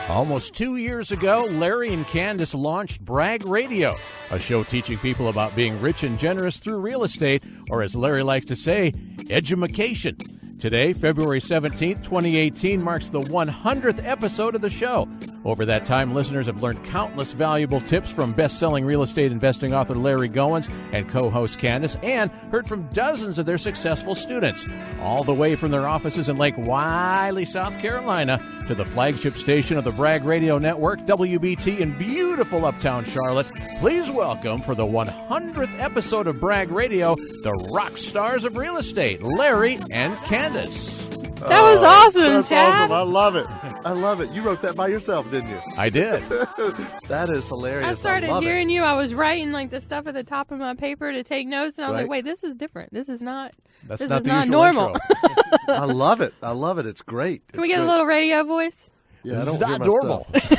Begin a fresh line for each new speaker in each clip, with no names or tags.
Almost 2 years ago, Larry and Kandas launched Brag Radio, a show teaching people about being rich and generous through real estate, or as Larry likes to say, edumacation. Today, February 17th, 2018, marks the 100th episode of the show. Over that time, listeners have learned countless valuable tips from best-selling real estate investing author Larry Goins and co-host Kandas, and heard from dozens of their successful students, all the way from their offices in Lake Wiley, South Carolina, to the flagship station of the Brag Radio Network, WBT, in beautiful uptown Charlotte. Please welcome, for the 100th episode of Brag Radio, the rock stars of real estate, Larry and Kandas.
That was awesome,
That's
Chad.
awesome. I love it. I love it. You wrote that by yourself, didn't you?
I did.
That is hilarious.
I started
love
hearing you. I was writing like the stuff at the top of my paper to take notes, and I was
Right.
like, "Wait, this is different. This is not.
That's
this
not
is
the
not
usual
normal."
intro.
I love it. I love it. It's great.
Can we get a little radio voice?
Yeah, I
This is
don't
not
hear
normal.
myself.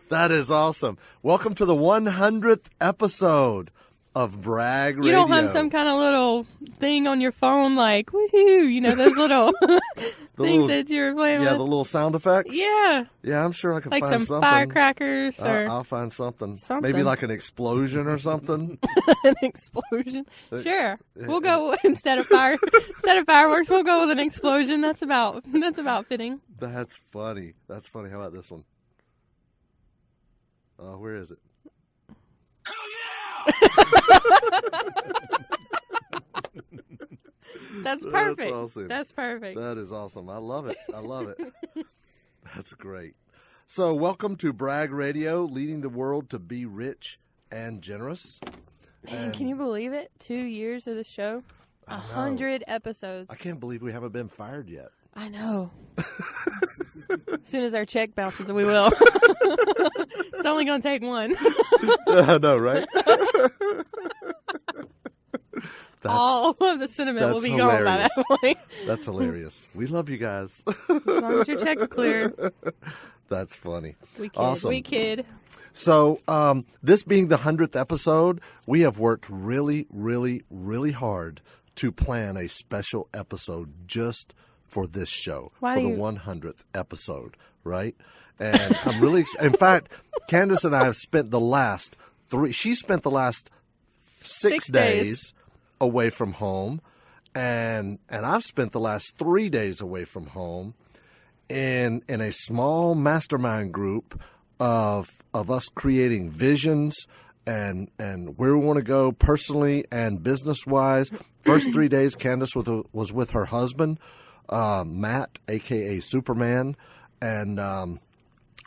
That is awesome. Welcome to the 100th episode of Brag Radio.
You don't have some kind of little thing on your phone like woohoo, you know, those little things that you're playing
Yeah,
with.
the little sound effects.
Yeah,
Yeah, I'm sure I can
like
find
some
something.
firecrackers or
I'll find something.
Something.
Maybe like an explosion or something.
an explosion. Sure, we'll go instead of fireworks. We'll go with an explosion. That's about fitting.
That's funny. That's funny. How about this one? Where is it?
That's perfect.
That's awesome.
That's perfect.
That is awesome. I love it. I love it. That's great. So, welcome to Brag Radio, leading the world to be rich and generous.
Man, can you believe it? 2 years of the show, 100 episodes.
I can't believe we haven't been fired yet.
I know. As soon as our check bounces, we will. It's only going to take one.
I know, right?
All of the cinnamon will be gone by that point.
That's hilarious. We love you guys.
As long as your check's clear.
That's funny.
We kid.
Awesome.
We kid.
So, this being the 100th episode, we have worked really, really, really hard to plan a special episode just for this show, for the 100th episode, right? And I'm really in fact, Kandas and I have spent the last she spent the last six days away from home, and I've spent the last 3 days away from home in a small mastermind group of us creating visions and where we want to go personally and business wise. First 3 days, Kandas was with her husband, Matt, aka Superman, and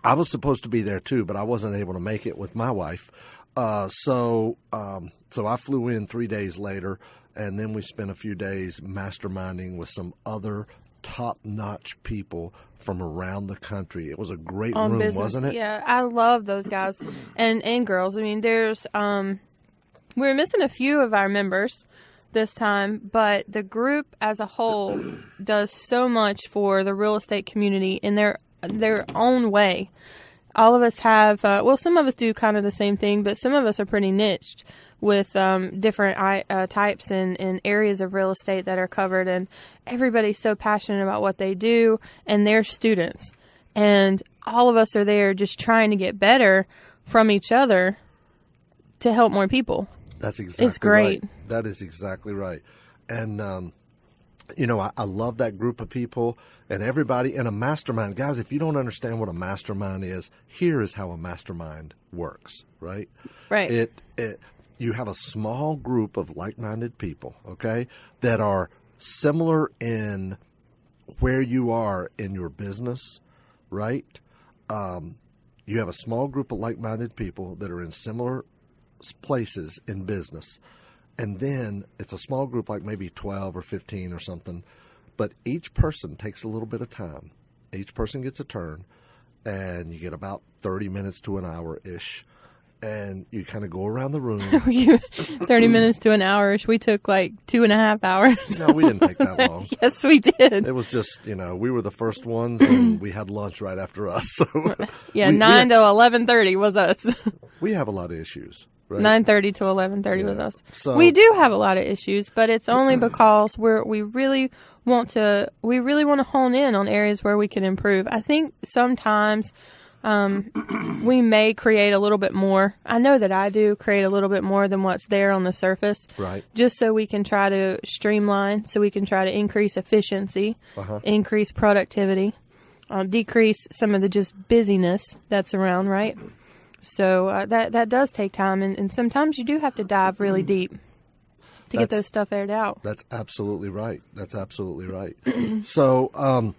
I was supposed to be there too, but I wasn't able to make it with my wife. So I flew in 3 days later, and then we spent a few days masterminding with some other top-notch people from around the country. It was a great room,
business.
wasn't it?
Yeah, I love those guys and girls. I mean, there's we're missing a few of our members this time, but the group as a whole does so much for the real estate community in their own way. All of us have, some of us do kind of the same thing, but some of us are pretty niched with different types and areas of real estate that are covered, and everybody's so passionate about what they do, and they're students. And all of us are there just trying to get better from each other to help more people.
That's exactly
It's great.
right. That is exactly right. And, I love that group of people and everybody in a mastermind. Guys, if you don't understand what a mastermind is, here is how a mastermind works, right?
Right.
You have a small group of like-minded people, okay, that are similar in where you are in your business, right? You have a small group of like-minded people that are in similar places in business. And then it's a small group, like maybe 12 or 15 or something. But each person takes a little bit of time. Each person gets a turn, and you get about 30 minutes to an hour-ish. And you kind of go around the room.
30 minutes to an hour. We took like 2.5 hours.
No, we didn't take that long.
Yes, we did.
It was just, we were the first ones, and we had lunch right after us. So
Yeah, 9 to 11:30 was us.
we have a lot of issues. Right.
9:30 to 11:30 was us.
So,
we do have a lot of issues, but it's only because we really want to hone in on areas where we can improve. I think sometimes we may create a little bit more. I know that I do create a little bit more than what's there on the surface.
Right.
Just so we can try to streamline, so we can try to increase efficiency, increase productivity, decrease some of the just busyness that's around, right? So that does take time, and sometimes you do have to dive really deep to get those stuff aired out. That's
absolutely right. So,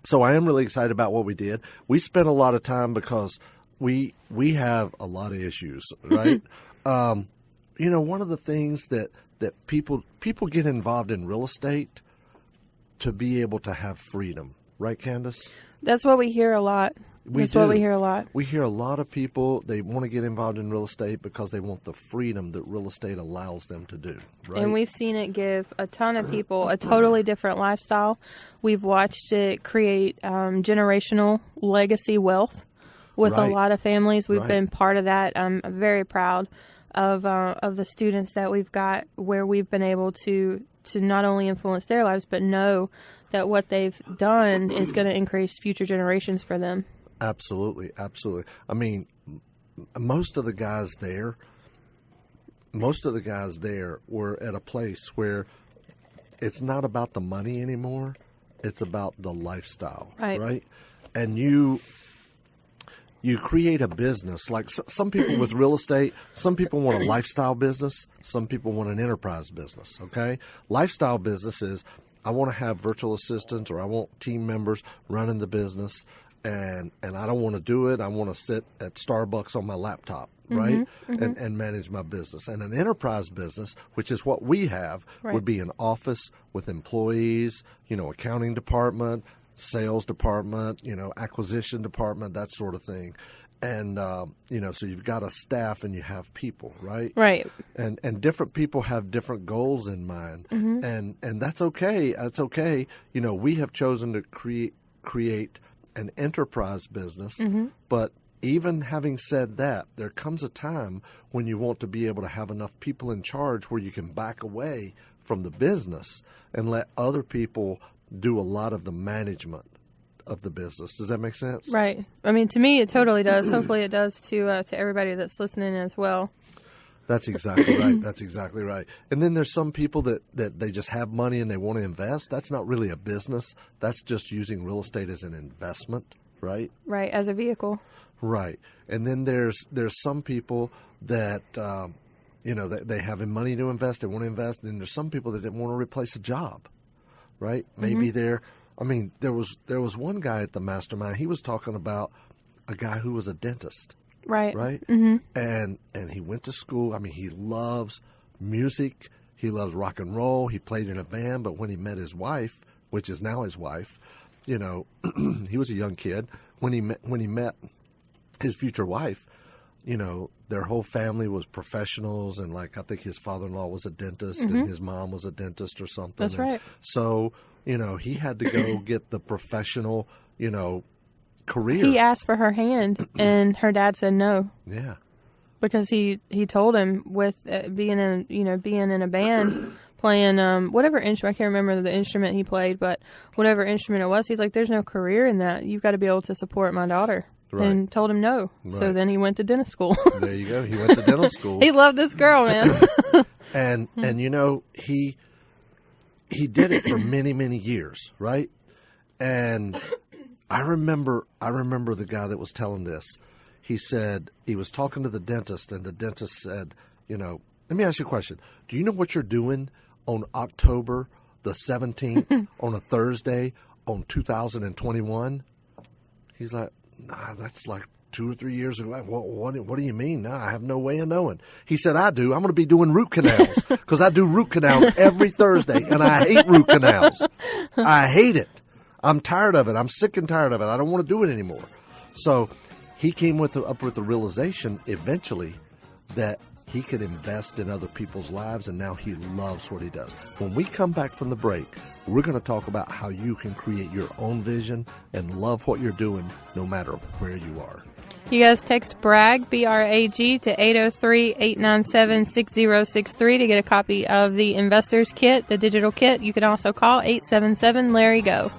so I am really excited about what we did. We spent a lot of time because we have a lot of issues, right? One of the things that people get involved in real estate to be able to have freedom, right, Kandas?
That's what we hear a lot. We hear a lot.
We hear a lot of people, they want to get involved in real estate because they want the freedom that real estate allows them to do, right?
And we've seen it give a ton of people a totally different lifestyle. We've watched it create generational legacy wealth with a lot of families. We've been part of that. I'm very proud of the students that we've got, where we've been able to not only influence their lives, but know that what they've done is going to increase future generations for them.
Absolutely. I mean, most of the guys there were at a place where it's not about the money anymore. It's about the lifestyle, right? And you create a business. Like some people with real estate, some people want a lifestyle business. Some people want an enterprise business, okay? Lifestyle business is, I want to have virtual assistants, or I want team members running the business. And I don't want to do it. I want to sit at Starbucks on my laptop, right? And manage my business. And an enterprise business, which is what we have, would be an office with employees, accounting department, sales department, acquisition department, that sort of thing. And, so you've got a staff and you have people, right?
Right.
And different people have different goals in mind. And that's okay. That's okay. We have chosen to create an enterprise business, but even having said that, there comes a time when you want to be able to have enough people in charge where you can back away from the business and let other people do a lot of the management of the business. Does that make sense?
Right. I mean, to me, it totally does. Hopefully it does to everybody that's listening as well.
That's exactly right. That's exactly right. And then there's some people that they just have money and they want to invest. That's not really a business. That's just using real estate as an investment, right?
Right, as a vehicle.
Right. And then there's some people that, they have money to invest, they want to invest, and there's some people that didn't want to replace a job, right? Maybe there was one guy at the mastermind, he was talking about a guy who was a dentist.
Right.
And he went to school. I mean, he loves music. He loves rock and roll. He played in a band. But when he met his wife, which is now his wife, he was a young kid. When he met his future wife, their whole family was professionals. And I think his father-in-law was a dentist and his mom was a dentist or something.
That's right.
So, he had to go get the professional, career.
He asked for her hand, and her dad said no.
Yeah,
because he told him with being in a band, playing whatever instrument, I can't remember the instrument he played, but whatever instrument it was, he's like, "There's no career in that. You've got to be able to support my daughter." Right. And told him no. Right. So then he went to dental school.
There you go. He went to dental school.
He loved this girl, man.
and he did it for many, many years, right? And I remember the guy that was telling this. He said he was talking to the dentist, and the dentist said, let me ask you a question. Do you know what you're doing on October the 17th on a Thursday on 2021? He's like, nah, that's like 2 or 3 years ago. What do you mean? Nah, I have no way of knowing. He said, I do. I'm going to be doing root canals because I do root canals every Thursday, and I hate root canals. I hate it. I'm tired of it. I'm sick and tired of it. I don't want to do it anymore. So he came up with the realization eventually that he could invest in other people's lives, and now he loves what he does. When we come back from the break, we're going to talk about how you can create your own vision and love what you're doing no matter where you are.
You guys text BRAG, B-R-A-G, to 803-897-6063 to get a copy of the Investor's Kit, the digital kit. You can also call 877-LARRY-GO.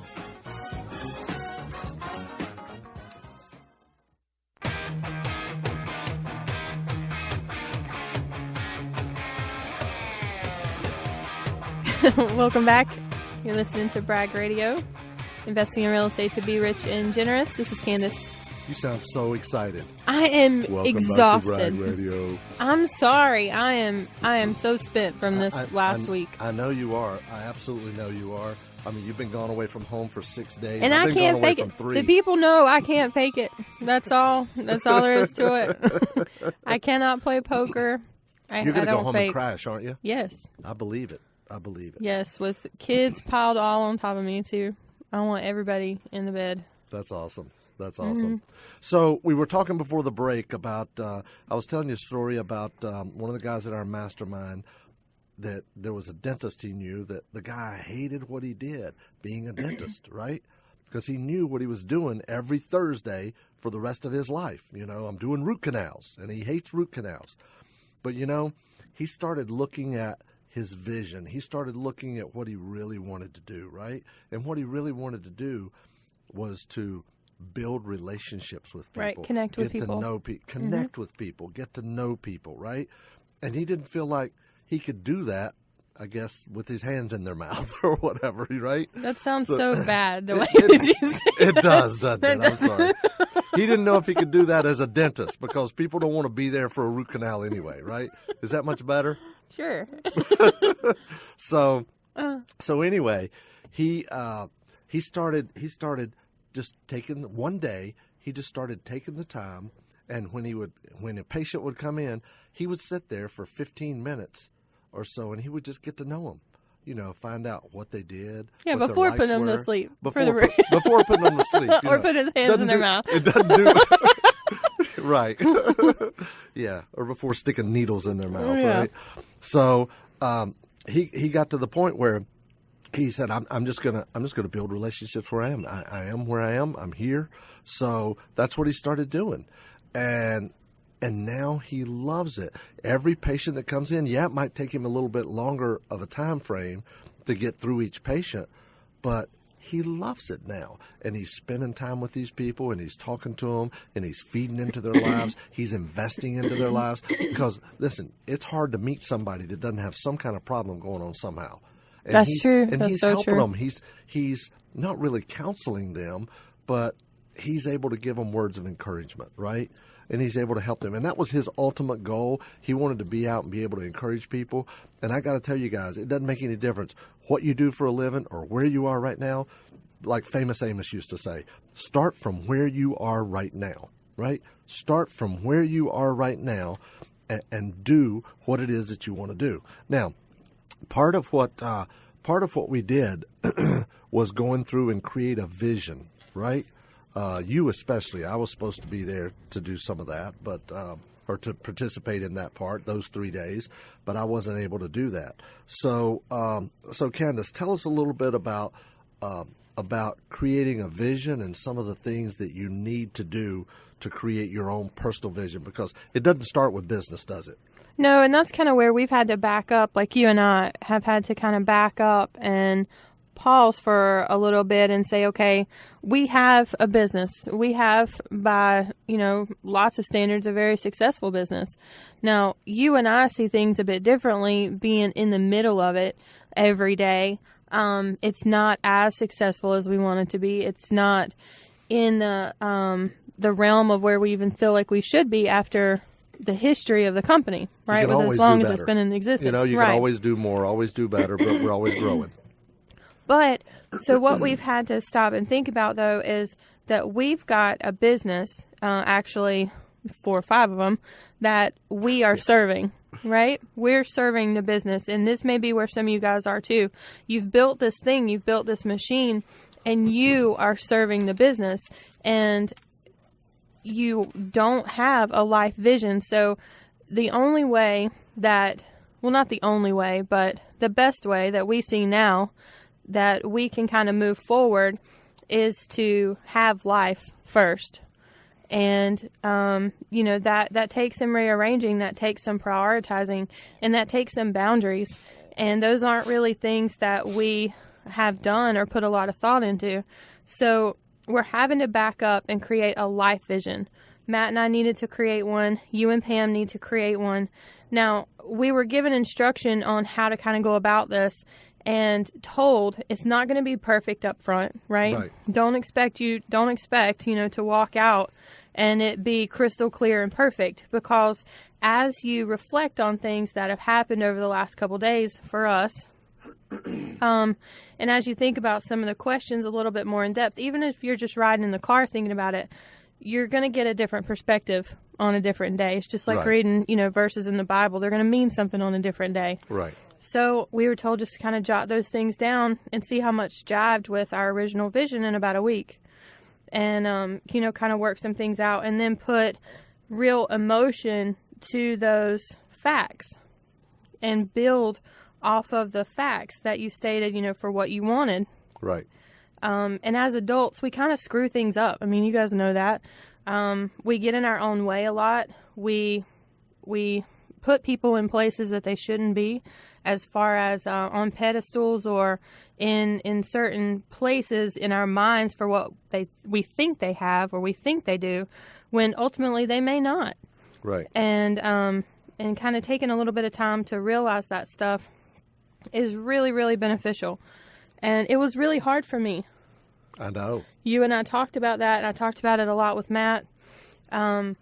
Welcome back. You're listening to Brag Radio, investing in real estate to be rich and generous. This is Kandas.
You sound so excited.
I am
Welcome
exhausted.
Back to Brag Radio.
I'm sorry. I am so spent from this last week.
I know you are. I absolutely know you are. I mean, you've been gone away from home for 6 days.
And I can't fake it. The people know I can't fake it. That's all. That's all there is to it. I cannot play poker.
You're going to go home and crash, aren't you?
Yes.
I believe it. I believe it.
Yes, with kids piled all on top of me, too. I want everybody in the bed.
That's awesome. That's awesome. So we were talking before the break about, I was telling you a story about one of the guys at our mastermind, that there was a dentist he knew that the guy hated what he did, being a dentist, right? Because he knew what he was doing every Thursday for the rest of his life. You know, I'm doing root canals, and he hates root canals. But, you know, he started looking at his vision. He started looking at what he really wanted to do, right? And what he really wanted to do was to build relationships with people.
Right, connect with people.
Connect with people, get to know people, right? And he didn't feel like he could do that, I guess, with his hands in their mouth or whatever, right?
That sounds so bad, the way that you say
it does, doesn't it? I'm sorry. He didn't know if he could do that as a dentist because people don't want to be there for a root canal anyway, right? Is that much better?
Sure.
So anyway, he started just taking one day. He just started taking the time, and when a patient would come in, he would sit there for 15 minutes or so, and he would just get to know them. You know, find out what they did.
Yeah, before putting them to sleep.
Before putting them to sleep.
Or put his hands in their mouth.
It doesn't do right. Yeah, or before sticking needles in their mouth, right? So he got to the point where he said, I'm just gonna build relationships where I am. I am where I am. I'm here. So that's what he started doing. And now he loves it. Every patient that comes in, it might take him a little bit longer of a time frame to get through each patient, but he loves it now. And he's spending time with these people, and he's talking to them, and he's feeding into their lives. He's investing into their lives. Because, listen, it's hard to meet somebody that doesn't have some kind of problem going on somehow. And
That's true.
And
That's
he's
so
helping
true.
them. He's not really counseling them, but he's able to give them words of encouragement, right? And he's able to help them. And that was his ultimate goal. He wanted to be out and be able to encourage people. And I got to tell you guys, it doesn't make any difference what you do for a living or where you are right now. Like Famous Amos used to say, start from where you are right now, right? Start from where you are right now and do what it is that you want to do. Now, part of what we did was going through and create a vision, right? You especially. I was supposed to be there to do some of that, but or to participate in that part, those 3 days, but I wasn't able to do that. So Kandas, tell us a little bit about creating a vision and some of the things that you need to do to create your own personal vision, because it doesn't start with business, does it?
No, and that's kind of where we've had to back up, like you and I have had to kind of back up and pause for a little bit and say, okay, we have a business. We have, by, lots of standards, a very successful business. Now, you and I see things a bit differently, being in the middle of it every day. It's not as successful as we want it to be. It's not in the realm of where we even feel like we should be after the history of the company, right? With as long as it's been in existence.
You can always do more, always do better, but we're always growing.
But so what we've had to stop and think about, though, is that we've got a business, actually 4 or 5 of them, that we are serving, right? We're serving the business. And this may be where some of you guys are, too. You've built this thing. You've built this machine, and you are serving the business. And you don't have a life vision. So the only way that, well, not the only way, but the best way that we see now that we can kind of move forward is to have life first. And, that takes some rearranging, that takes some prioritizing, and that takes some boundaries. And those aren't really things that we have done or put a lot of thought into. So we're having to back up and create a life vision. Matt and I needed to create one. You and Pam need to create one. Now, we were given instruction on how to kind of go about this and told it's not going to be perfect up front, right? Don't expect, to walk out and it be crystal clear and perfect, because as you reflect on things that have happened over the last couple days for us, and as you think about some of the questions a little bit more in depth, even if you're just riding in the car thinking about it, you're going to get a different perspective on a different day. It's just like reading, verses in the Bible. They're going to mean something on a different day.
Right.
So we were told just to kind of jot those things down and see how much jived with our original vision in about a week. And, kind of work some things out and then put real emotion to those facts and build off of the facts that you stated, for what you wanted.
Right.
And as adults, we kind of screw things up. I mean, you guys know that. We get in our own way a lot. We put people in places that they shouldn't be, as far as on pedestals or in certain places in our minds for what we think they have or we think they do, when ultimately they may not.
Right.
And kind of taking a little bit of time to realize that stuff is really, really beneficial. And it was really hard for me.
I know.
You and I talked about that, and I talked about it a lot with Matt. And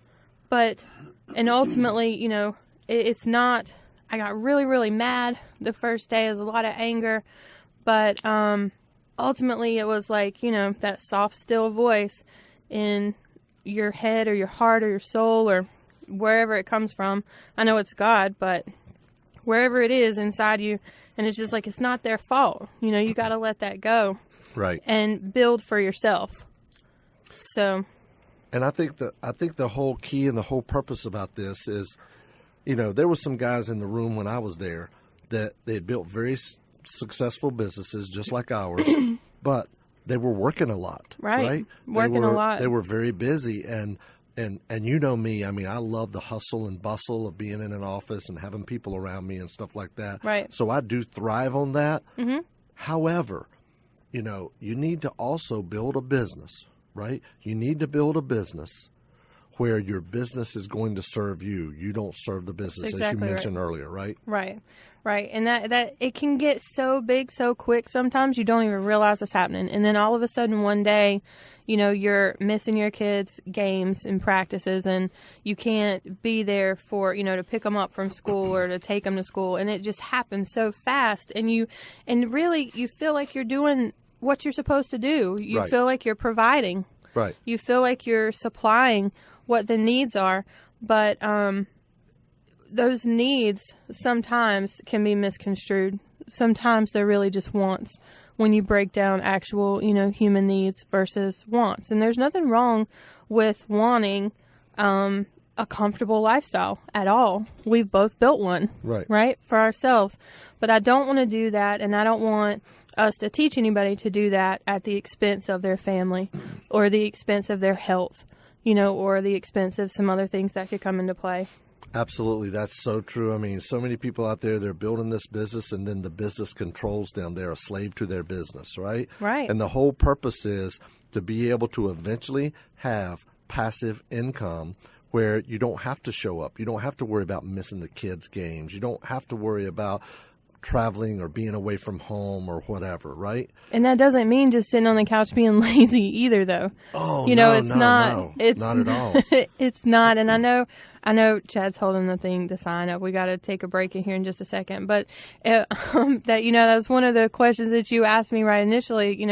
ultimately, it's not, I got really, really mad the first day. It was a lot of anger. But ultimately, it was like, that soft, still voice in your head or your heart or your soul or wherever it comes from. I know it's God, but wherever it is inside you, and it's just like, it's not their fault. You got to let that go.
Right.
And build for yourself. So.
And I think the whole key and the whole purpose about this is, there were some guys in the room when I was there that they had built very successful businesses just like ours, but they were working a lot. Right.
Working a lot.
They were very busy. And you know me, I mean, I love the hustle and bustle of being in an office and having people around me and stuff like that.
Right.
So I do thrive on that.
Mm-hmm.
However, you need to also build a business, right? You need to build a business where your business is going to serve you. You don't serve the business, as you mentioned earlier, right?
Right. And that it can get so big so quick sometimes you don't even realize it's happening. And then all of a sudden one day, you're missing your kids' games and practices, and you can't be there for, to pick them up from school or to take them to school. And it just happens so fast. And really you feel like you're doing what you're supposed to do. You feel like you're providing.
Right.
You feel like you're supplying what the needs are. But those needs sometimes can be misconstrued. Sometimes they're really just wants when you break down actual, human needs versus wants. And there's nothing wrong with wanting a comfortable lifestyle at all. We've both built one, right, for ourselves. But I don't want to do that, and I don't want us to teach anybody to do that at the expense of their family or the expense of their health, or the expense of some other things that could come into play.
Absolutely. That's so true. I mean, so many people out there, they're building this business and then the business controls them. They're a slave to their business, right?
Right.
And the whole purpose is to be able to eventually have passive income where you don't have to show up. You don't have to worry about missing the kids' games. You don't have to worry about traveling or being away from home or whatever, right?
And that doesn't mean just sitting on the couch being lazy either, though.
Oh,
it's not. It's
not at all.
It's not. And I know Chad's holding the thing to sign up. We got to take a break in here in just a second. But that was one of the questions that you asked me right initially.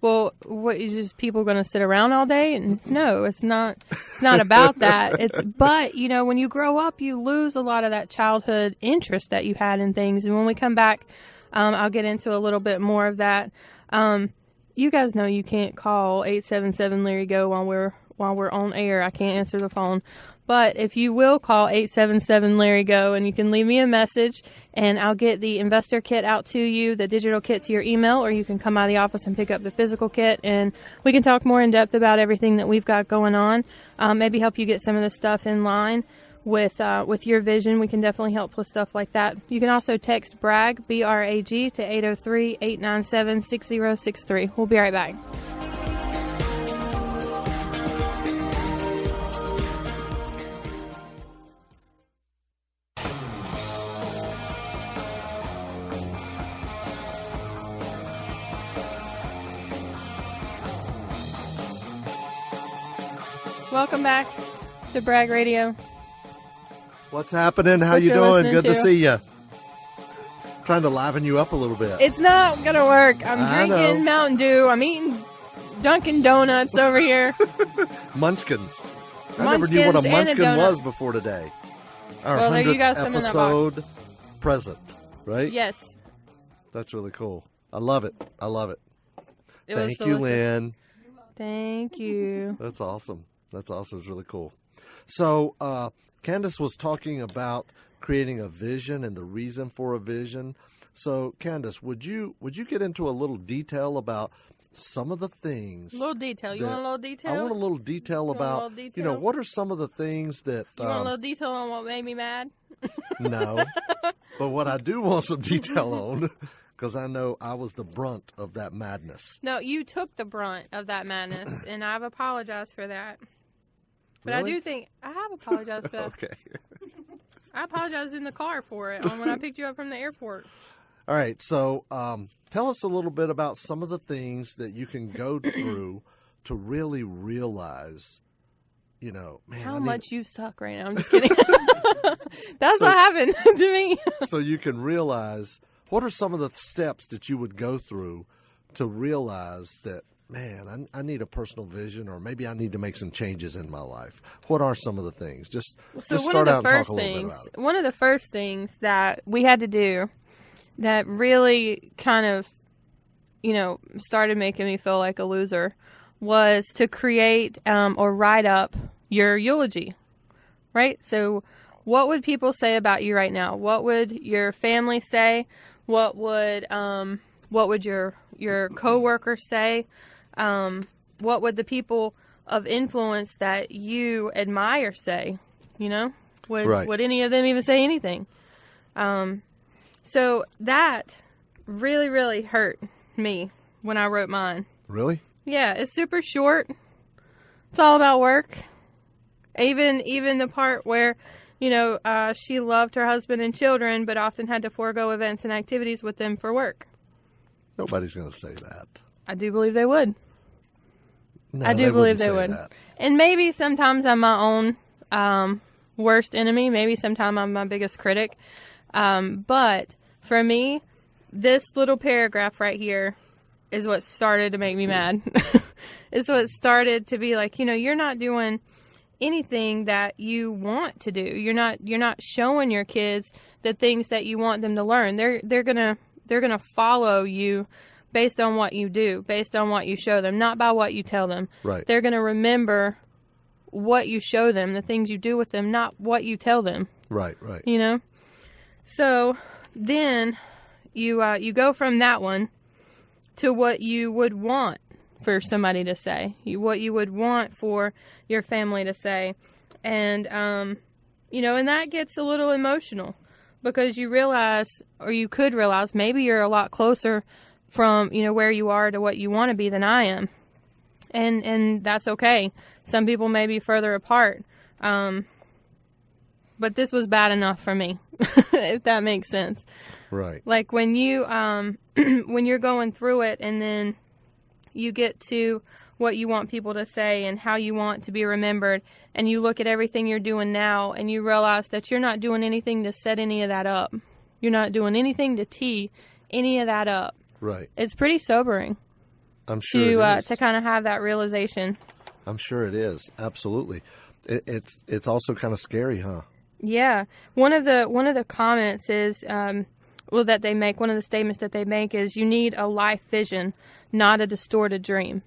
Well, what is just people going to sit around all day? And no, it's not. It's not about that. But when you grow up, you lose a lot of that childhood interest that you had in things. And when we come back, I'll get into a little bit more of that. You guys know you can't call 877-LARRY-GO while we're on air. I can't answer the phone. But if you will call 877-LARRY-GO, and you can leave me a message, and I'll get the investor kit out to you, the digital kit to your email, or you can come out of the office and pick up the physical kit, and we can talk more in depth about everything that we've got going on. Maybe help you get some of the stuff in line with your vision. We can definitely help with stuff like that. You can also text BRAG, B-R-A-G, to 803-897-6063. We'll be right back. Welcome back to Brag Radio.
What's happening? How you doing? Good to see you. Trying to liven you up a little bit.
It's not going to work. I'm drinking Mountain Dew. I'm eating Dunkin' Donuts over here.
Munchkins. I never knew what a munchkin was before today. Our 100th episode present, right?
Yes.
That's really cool. I love it. Thank you,
delicious.
Lynn.
Thank you.
That's awesome. It's really cool. So, Kandas was talking about creating a vision and the reason for a vision. So, Kandas, would you get into a little detail about some of the things?
A little detail. You want a little detail?
I want a little detail about, what are some of the things that...
You want a little detail on what made me mad?
No. But what I do want some detail on, because I know I was the brunt of that madness.
No, you took the brunt of that madness, and I've apologized for that. But
really?
I do think I have apologized for that.
Okay.
I apologized in the car for it when I picked you up from the airport.
All right. So tell us a little bit about some of the things that you can go through to really realize, man.
How much you suck right now. I'm just kidding. That's what happened to me.
So you can realize, what are some of the steps that you would go through to realize that, man, I need a personal vision, or maybe I need to make some changes in my life? What are some of the things? Just start out and talk a little bit about it.
One of the first things that we had to do that really kind of, started making me feel like a loser was to create or write up your eulogy, right? So what would people say about you right now? What would your family say? What would your coworkers say? What would the people of influence that you admire say? Would any of them even say anything? So that really, really hurt me when I wrote mine.
Really?
Yeah, it's super short. It's all about work. Even the part where, she loved her husband and children, but often had to forego events and activities with them for work.
Nobody's going to say that.
I do believe they would.
No,
I do believe they would.
That.
And maybe sometimes I'm my own worst enemy. Maybe sometimes I'm my biggest critic. But for me, this little paragraph right here is what started to make me mad. It's what started to be like, you're not doing anything that you want to do. You're not showing your kids the things that you want them to learn. They're gonna follow you based on what you do, based on what you show them, not by what you tell them.
Right.
They're gonna remember what you show them, the things you do with them, not what you tell them.
Right.
So then you go from that one to what you would want for somebody to say, what you would want for your family to say. And, and that gets a little emotional because you realize, or you could realize, maybe you're a lot closer from, where you are to what you want to be than I am. And that's okay. Some people may be further apart. But this was bad enough for me, if that makes sense.
Right.
Like when you, when you're going through it and then you get to what you want people to say and how you want to be remembered, and you look at everything you're doing now and you realize that you're not doing anything to set any of that up. You're not doing anything to tee any of that up.
Right.
It's pretty sobering.
I'm sure it is.
To kind of have that realization.
I'm sure it is. Absolutely. It's also kind of scary, huh?
Yeah. One of the comments is, that they make, one of the statements that they make is, you need a life vision, not a distorted dream.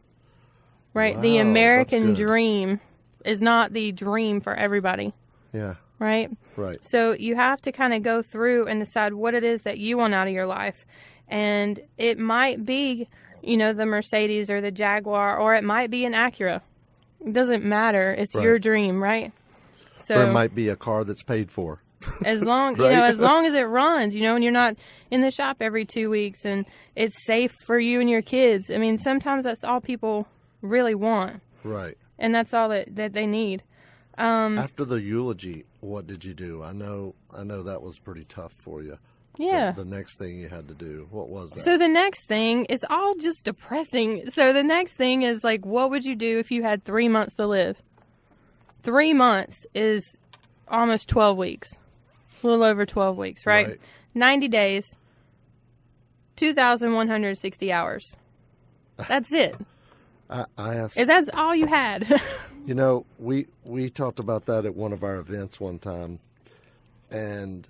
Right?
Wow,
the American dream is not the dream for everybody.
Yeah.
Right?
Right.
So you have to kind of go through and decide what it is that you want out of your life. And it might be, the Mercedes or the Jaguar, or it might be an Acura. It doesn't matter. It's your dream, right? So,
or it might be a car that's paid for.
As long,
right?
As long as it runs, and you're not in the shop every 2 weeks and it's safe for you and your kids. I mean, sometimes that's all people really want.
Right.
And that's all that they need.
After the eulogy, what did you do? I know that was pretty tough for you.
Yeah.
The next thing you had to do, what was that?
So the next thing is all just depressing. So the next thing is like, what would you do if you had 3 months to live? 3 months is almost 12 weeks. A little over 12 weeks, right? 90 days, 2,160 hours. That's it. If that's all you had.
We talked about that at one of our events one time, and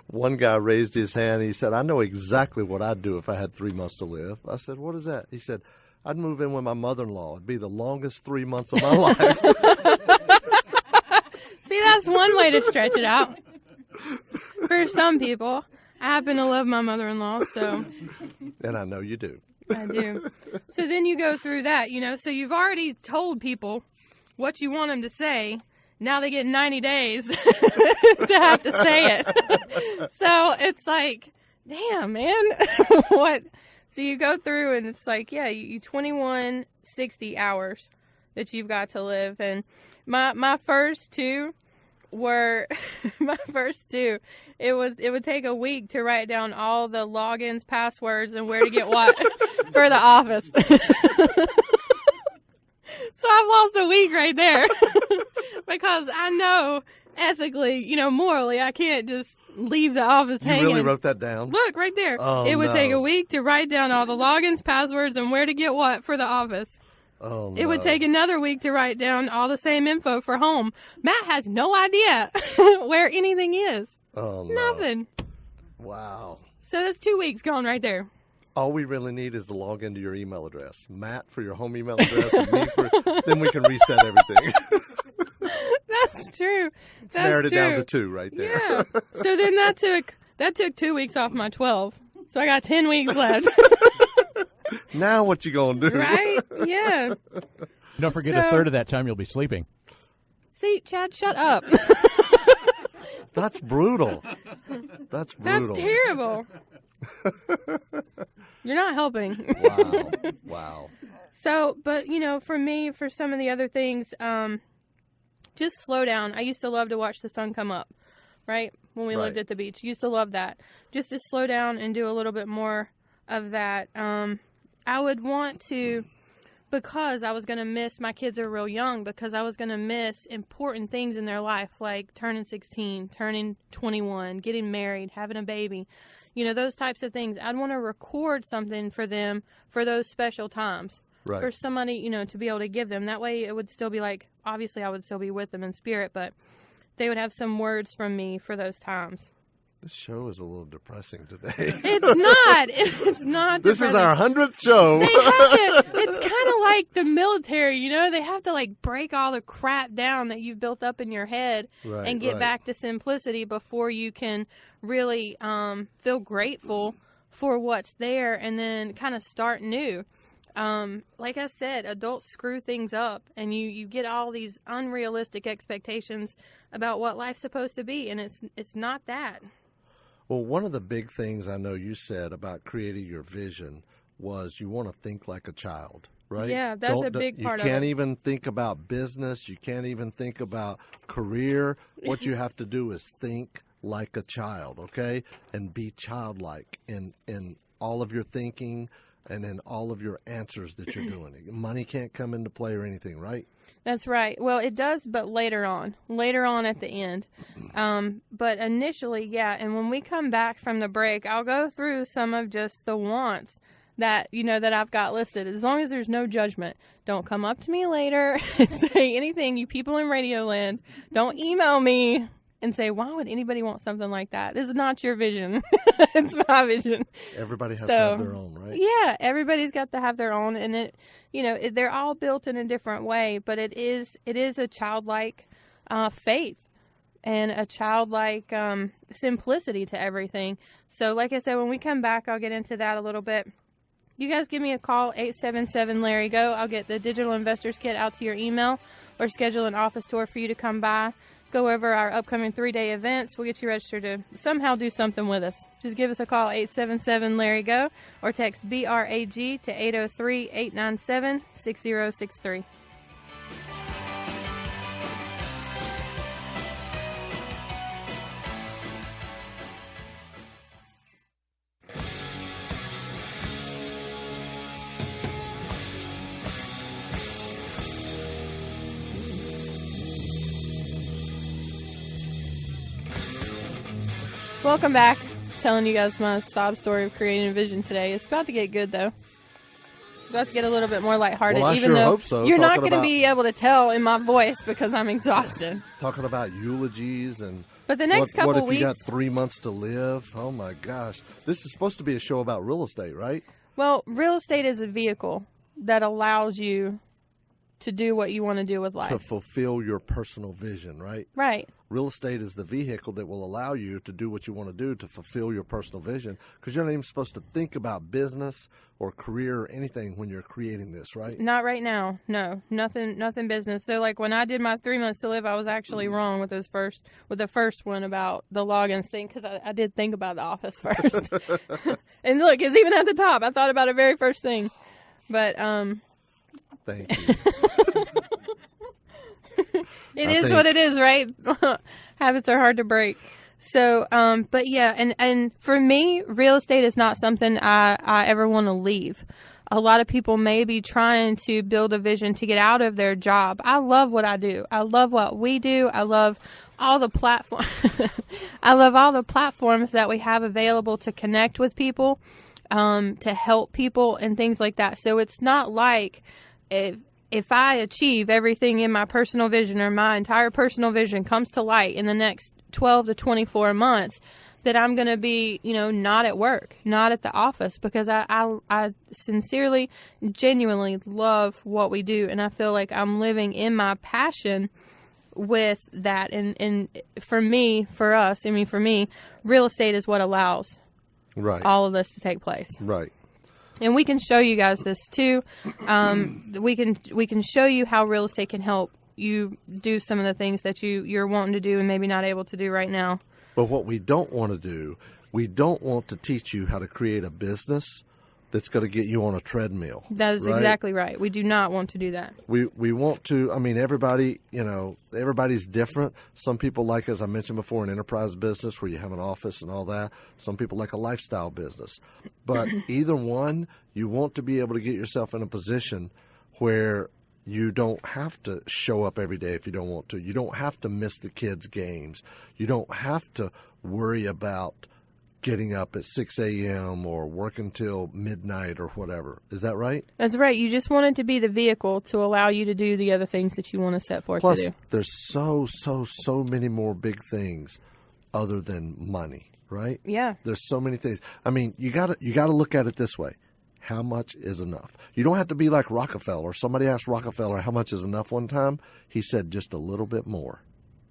one guy raised his hand. He said, I know exactly what I'd do if I had 3 months to live. I said, what is that? He said, I'd move in with my mother-in-law. It'd be the longest 3 months of my life.
See, that's one way to stretch it out. For some people, I happen to love my mother-in-law, so.
And I know you do.
I do. So then you go through that, so you've already told people what you want them to say. Now they get 90 days to have to say it. So it's like, damn, man. What? So you go through and it's like, yeah, you 2160 hours that you've got to live. And my first two were it would take a week to write down all the logins, passwords, and where to get what for the office. So I've lost a week right there. Because I know ethically, morally, I can't just leave the office hanging.
You really wrote that down?
Look, right there.
Oh,
it would take a week to write down all the logins, passwords, and where to get what for the office.
Oh,
It would take another week to write down all the same info for home. Matt has no idea where anything is.
Oh, no.
Nothing.
Wow.
So that's 2 weeks gone right there.
All we really need is to log into your email address. Matt for your home email address, and me for... Then we can reset everything.
That's true.
It's narrowed it down to 2 right there.
Yeah. So then that took 2 weeks off my 12. So I got 10 weeks left.
Now what you gonna do?
Right? Yeah.
Don't forget a third of that time you'll be sleeping.
See, Chad, shut up.
That's brutal. That's
terrible. You're not helping.
Wow.
So, but, for me, for some of the other things, just slow down. I used to love to watch the sun come up, right? When we lived at the beach. Used to love that. Just to slow down and do a little bit more of that. I would want to, because I was going to miss, my kids are real young, because I was going to miss important things in their life, like turning 16, turning 21, getting married, having a baby. Those types of things. I'd want to record something for them for those special times.
Right.
For somebody, to be able to give them. That way it would still be like, obviously I would still be with them in spirit, but they would have some words from me for those times.
This show is a little depressing today.
It's not. It's not
This
depressing.
is our 100th show.
It's kind of like the military, They have to, break all the crap down that you've built up in your head and get back to simplicity before you can really feel grateful for what's there and then kind of start new. Like I said, adults screw things up, and you get all these unrealistic expectations about what life's supposed to be, and it's not that.
Well, one of the big things I know you said about creating your vision was you want to think like a child, right?
Yeah, that's a big part of it.
You can't even think about business. You can't even think about career. What you have to do is think like a child, okay? And be childlike in all of your thinking and in all of your answers that you're doing. Money can't come into play or anything, right?
That's right. Well, it does, but later on at the end. But initially, yeah. And when we come back from the break, I'll go through some of just the wants that, that I've got listed. As long as there's no judgment. Don't come up to me later and say anything, you people in Radio Land. Don't email me. and say, why would anybody want something like that? This is not your vision. It's my vision.
Everybody has to have their own, right?
Yeah, everybody's got to have their own, and they're all built in a different way, but it is a childlike faith and a childlike simplicity to everything. So like I said, when we come back, I'll get into that a little bit. You guys give me a call, 877-LARRY-GO. I'll get the Digital Investors Kit out to your email or schedule an office tour for you to come by. Go over our upcoming 3-day events. We'll get you registered to somehow do something with us. Just give us a call, 877-LARRY-GO, or text BRAG to 803-897-6063. Welcome back. Telling you guys my sob story of creating a vision today. It's about to get good, though. It's about to get a little bit more lighthearted.
Well, I
even
sure
though
hope so.
You're not going to be able to tell in my voice because I'm exhausted.
Talking about eulogies and
but the next couple
what if
weeks,
you got 3 months to live? Oh my gosh. This is supposed to be a show about real estate, right?
Well, real estate is a vehicle that allows you to do what you want to do with life.
To fulfill your personal vision, right?
Right.
Real estate is the vehicle that will allow you to do what you want to do to fulfill your personal vision, because you're not even supposed to think about business or career or anything when you're creating this, right?
Not right now. No, nothing business. So like when I did my 3 months to live, I was actually wrong with the first one about the logins thing, because I did think about the office first. And look, it's even at the top. I thought about it very first thing. But
thank you.
It is what it is, right? Habits are hard to break. So, but yeah, and for me, real estate is not something I ever want to leave. A lot of people may be trying to build a vision to get out of their job. I love what I do. I love what we do. I love all the platform. I love all the platforms that we have available to connect with people, to help people and things like that. So it's not like if I achieve everything in my personal vision, or my entire personal vision comes to light in the next 12 to 24 months, that I'm going to be, not at work, not at the office, because I sincerely, genuinely love what we do. And I feel like I'm living in my passion with that. And for me, real estate is what allows all of this to take place.
Right.
And we can show you guys this too. We can show you how real estate can help you do some of the things that you're wanting to do and maybe not able to do right now.
But what we don't want to do, we don't want to teach you how to create a business that's going to get you on a treadmill.
That is exactly right. We do not want to do that.
We want to, everybody, everybody's different. Some people like, as I mentioned before, an enterprise business where you have an office and all that. Some people like a lifestyle business. But either one, you want to be able to get yourself in a position where you don't have to show up every day if you don't want to. You don't have to miss the kids' games. You don't have to worry about getting up at 6 a.m. or working till midnight or whatever. Is that right?
That's right. You just want it to be the vehicle to allow you to do the other things that you want to set forth
Plus,
to do.
There's so many more big things other than money, right?
Yeah.
There's so many things. You gotta look at it this way. How much is enough? You don't have to be like Rockefeller. Somebody asked Rockefeller how much is enough one time. He said just a little bit more.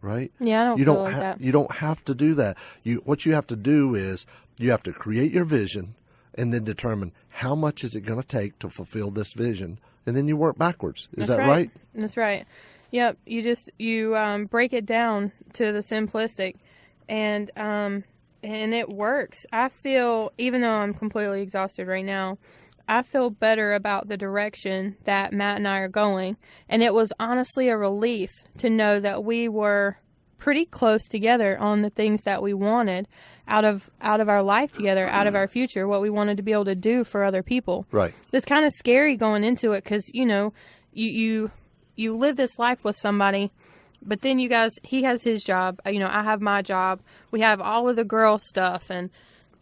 Right?
Yeah, I don't feel like that.
You don't have to do that. What you have to do is you have to create your vision and then determine how much is it going to take to fulfill this vision, and then you work backwards. Is that right?
That's right. Yep. You break it down to the simplistic, and it works. I feel, even though I'm completely exhausted right now, I feel better about the direction that Matt and I are going. And it was honestly a relief to know that we were pretty close together on the things that we wanted out of our life together, out of our future, what we wanted to be able to do for other people.
Right.
It's kind of scary going into it because, you live this life with somebody, but then he has his job, I have my job. We have all of the girl stuff, and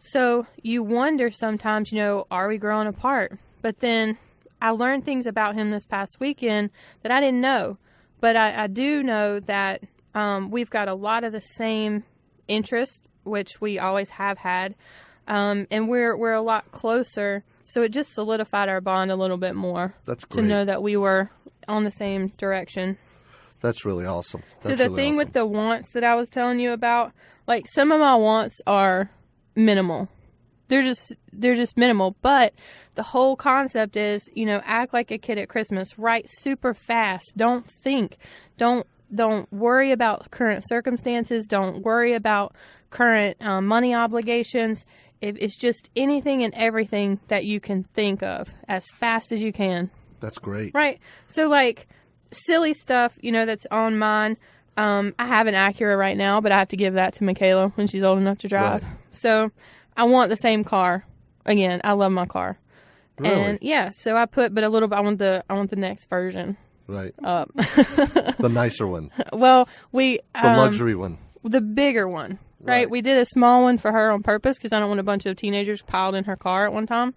so you wonder sometimes, are we growing apart? But then I learned things about him this past weekend that I didn't know. But I do know that We've got a lot of the same interests, which we always have had. And we're a lot closer. So it just solidified our bond a little bit more.
That's great.
To know that we were on the same direction.
That's really awesome.
So the thing with the wants that I was telling you about, like some of my wants are minimal. They're just minimal. But the whole concept is, act like a kid at Christmas. Write super fast. Don't think. Don't worry about current circumstances. Don't worry about current money obligations. It's just anything and everything that you can think of as fast as you can.
That's great.
Right. So, like, silly stuff, that's on mine. I have an Acura right now, but I have to give that to Michaela when she's old enough to drive.
Right.
So, I want the same car. Again, I love my car.
Really?
And, yeah, so I put, but a little bit, I want the next version.
Right.
Up.
The nicer one.
Well,
the luxury one.
The bigger one.
Right.
We did a small one for her on purpose because I don't want a bunch of teenagers piled in her car at one time.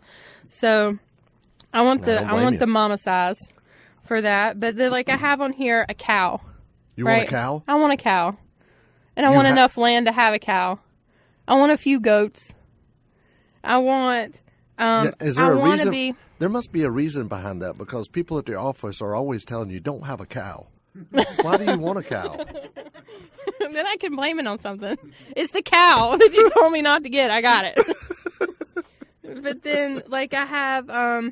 So I want the mama size for that. But I have on here a cow.
You want a cow?
I want a cow, and I want enough land to have a cow. I want a few goats. I want.
Is there a reason? There must be a reason behind that because people at the office are always telling you don't have a cow. Why do you want a cow?
Then I can blame it on something. It's the cow that you told me not to get. I got it. But then, I have, I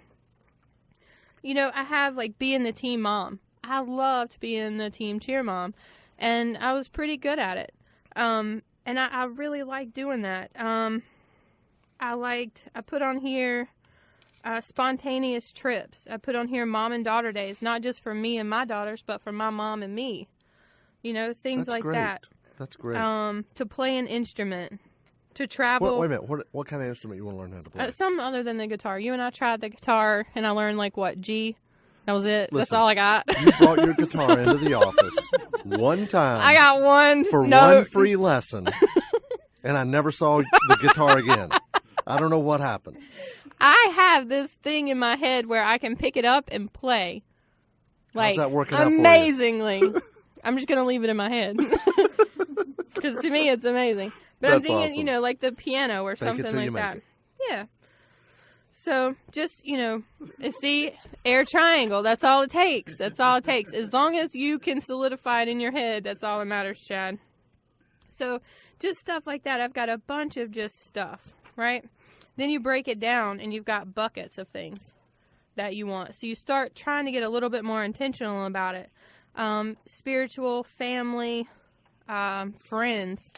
have, being the team mom. I loved being the team cheer mom. And I was pretty good at it. And I really liked doing that. I put on here spontaneous trips. I put on here mom and daughter days, not just for me and my daughters, but for my mom and me. Things
That's
like
great.
that.
That's great.
To play an instrument, to travel.
Wait a minute. What kind of instrument you want to learn how to play?
Some other than the guitar. You and I tried the guitar, and I learned G. That was it.
Listen,
that's all I got.
You brought your guitar into the office one time.
I got one
for
note.
one free lesson, and I never saw the guitar again. I don't know what happened.
I have this thing in my head where I can pick it up and play.
How's that working out for you?
Amazingly. I'm just going to leave it in my head. Because to me, it's amazing. But I'm thinking,
awesome.
The piano or something like that. Yeah. So just, see, air triangle. That's all it takes. That's all it takes. As long as you can solidify it in your head, that's all that matters, Chad. So just stuff like that. I've got a bunch of just stuff, right? Then you break it down and you've got buckets of things that you want. So you start trying to get a little bit more intentional about it. Spiritual, family, friends.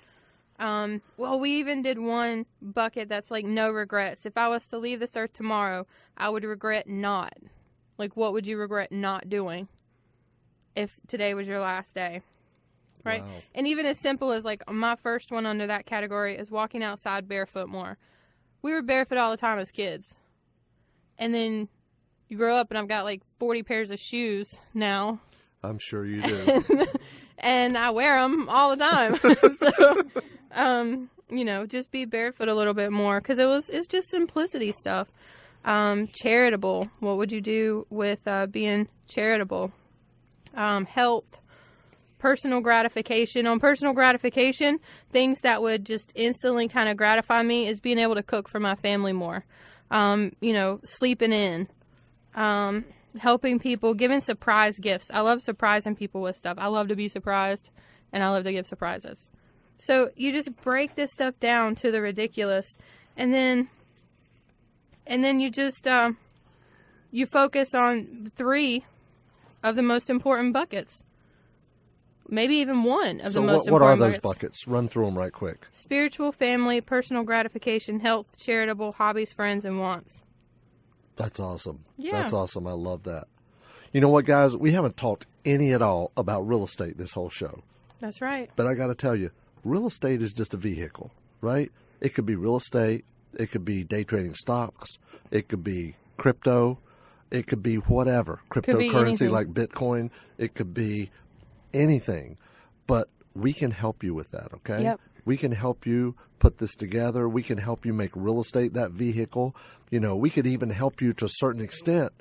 We even did one bucket that's no regrets. If I was to leave this earth tomorrow, I would regret not. What would you regret not doing if today was your last day? Right? Wow. And even as simple as my first one under that category is walking outside barefoot more. We were barefoot all the time as kids. And then you grow up and I've got 40 pairs of shoes now.
I'm sure you do.
And I wear them all the time. So, just be barefoot a little bit more because it's just simplicity stuff. Charitable. What would you do with being charitable? Health. Personal gratification. On personal gratification, things that would just instantly kind of gratify me is being able to cook for my family more. Sleeping in. Helping people, giving surprise gifts. I love surprising people with stuff. I love to be surprised, and I love to give surprises. So you just break this stuff down to the ridiculous, and then you just you focus on 3 of the most important buckets. Maybe even one of the most important buckets. So what are those buckets?
Run through them right quick.
Spiritual, family, personal gratification, health, charitable, hobbies, friends, and wants.
That's awesome.
Yeah.
That's awesome. I love that. You know what, guys? We haven't talked any at all about real estate this whole show.
That's right.
But I got to tell you, real estate is just a vehicle, right? It could be real estate. It could be day trading stocks. It could be crypto. It could be whatever. Cryptocurrency like Bitcoin. It could be anything. But we can help you with that, okay?
Yep.
We can help you put this together. We can help you make real estate that vehicle. We could even help you to a certain extent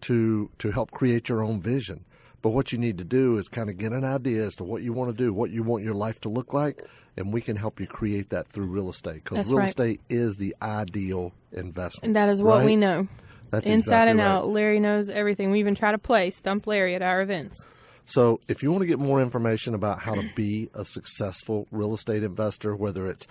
to help create your own vision. But what you need to do is kind of get an idea as to what you want to do, what you want your life to look like, and we can help you create that through real estate, because real estate is the ideal investment.
And that is what we know.
That's
inside
exactly
and
right.
out. Larry knows everything. We even try to play Stump Larry at our events.
So if you want to get more information about how to be a successful real estate investor, whether it's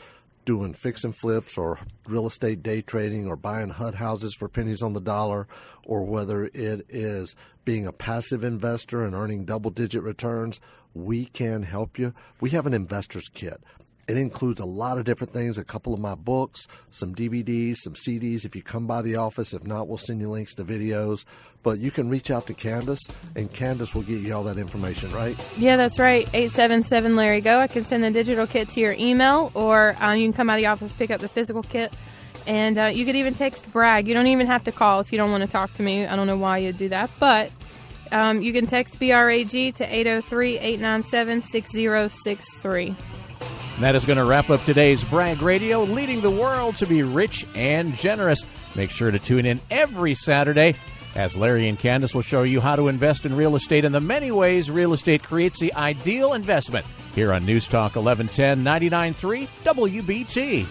doing fix and flips or real estate day trading or buying HUD houses for pennies on the dollar, or whether it is being a passive investor and earning double-digit returns, we can help you. We have an investor's kit. It includes a lot of different things, a couple of my books, some DVDs, some CDs if you come by the office. If not, we'll send you links to videos. But you can reach out to Kandas, and Kandas will get you all that information, right?
Yeah, that's right. 877-LARRY-GO. I can send the digital kit to your email, or you can come by the office, pick up the physical kit. And you could even text Bragg. You don't even have to call if you don't want to talk to me. I don't know why you'd do that. But you can text BRAG to 803-897-6063.
And that is going to wrap up today's Bragg Radio, leading the world to be rich and generous. Make sure to tune in every Saturday as Larry and Kandas will show you how to invest in real estate and the many ways real estate creates the ideal investment here on News Talk 1110 99.3 WBT.